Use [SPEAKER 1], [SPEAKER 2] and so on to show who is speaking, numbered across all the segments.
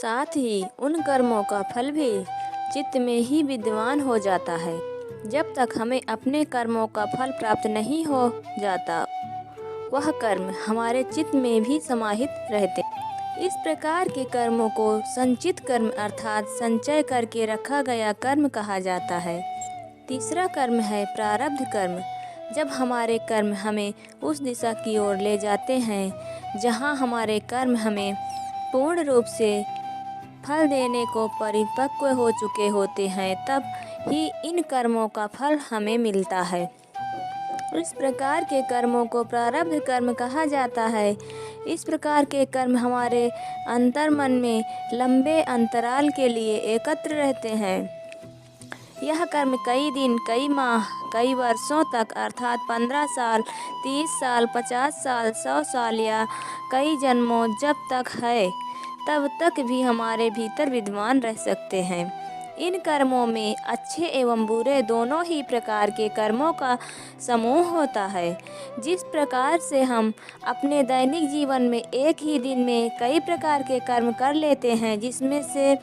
[SPEAKER 1] साथ ही उन कर्मों का फल भी चित्त में ही विद्यमान हो जाता है। जब तक हमें अपने कर्मों का फल प्राप्त नहीं हो जाता, वह कर्म हमारे चित्त में भी समाहित रहते। इस प्रकार के कर्मों को संचित कर्म अर्थात संचय करके रखा गया कर्म कहा जाता है। तीसरा कर्म है प्रारब्ध कर्म। जब हमारे कर्म हमें उस दिशा की ओर ले जाते हैं जहाँ हमारे कर्म हमें पूर्ण रूप से फल देने को परिपक्व हो चुके होते हैं, तब ही इन कर्मों का फल हमें मिलता है। इस प्रकार के कर्मों को प्रारब्ध कर्म कहा जाता है। इस प्रकार के कर्म हमारे अंतर्मन में लंबे अंतराल के लिए एकत्र रहते हैं। यह कर्म कई दिन, कई माह, कई वर्षों तक अर्थात 15 साल, 30 साल, 50 साल, 100 साल या कई जन्मों जब तक है तब तक भी हमारे भीतर विद्यमान रह सकते हैं। इन कर्मों में अच्छे एवं बुरे दोनों ही प्रकार के कर्मों का समूह होता है। जिस प्रकार से हम अपने दैनिक जीवन में एक ही दिन में कई प्रकार के कर्म कर लेते हैं, जिसमें से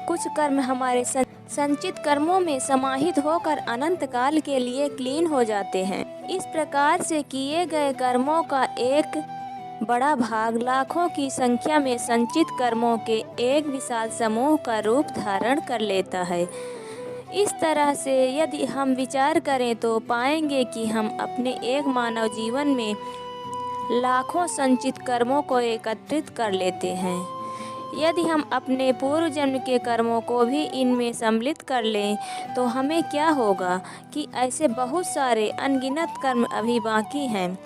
[SPEAKER 1] कुछ कर्म हमारे संचित कर्मों में समाहित होकर अनंत काल के लिए क्लीन हो जाते हैं। इस प्रकार से किए गए कर्मों का एक बड़ा भाग लाखों की संख्या में संचित कर्मों के एक विशाल समूह का रूप धारण कर लेता है। इस तरह से यदि हम विचार करें तो पाएंगे कि हम अपने एक मानव जीवन में लाखों संचित कर्मों को एकत्रित कर लेते हैं। यदि हम अपने पूर्व जन्म के कर्मों को भी इनमें सम्मिलित कर लें तो हमें क्या होगा कि ऐसे बहुत सारे अनगिनत कर्म अभी बाकी हैं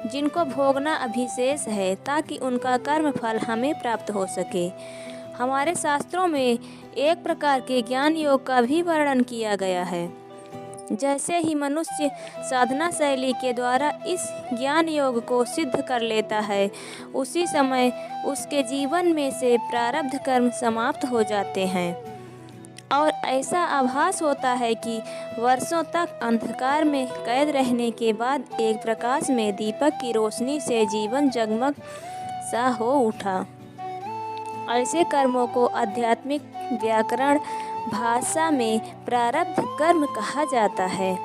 [SPEAKER 1] जिनको भोगना अभी शेष है, ताकि उनका कर्म फल हमें प्राप्त हो सके। हमारे शास्त्रों में एक प्रकार के ज्ञान योग का भी वर्णन किया गया है। जैसे ही मनुष्य साधना शैली के द्वारा इस ज्ञान योग को सिद्ध कर लेता है, उसी समय उसके जीवन में से प्रारब्ध कर्म समाप्त हो जाते हैं और ऐसा आभास होता है कि वर्षों तक अंधकार में कैद रहने के बाद एक प्रकाश में दीपक की रोशनी से जीवन जगमग सा हो उठा। ऐसे कर्मों को आध्यात्मिक व्याकरण भाषा में प्रारब्ध कर्म कहा जाता है।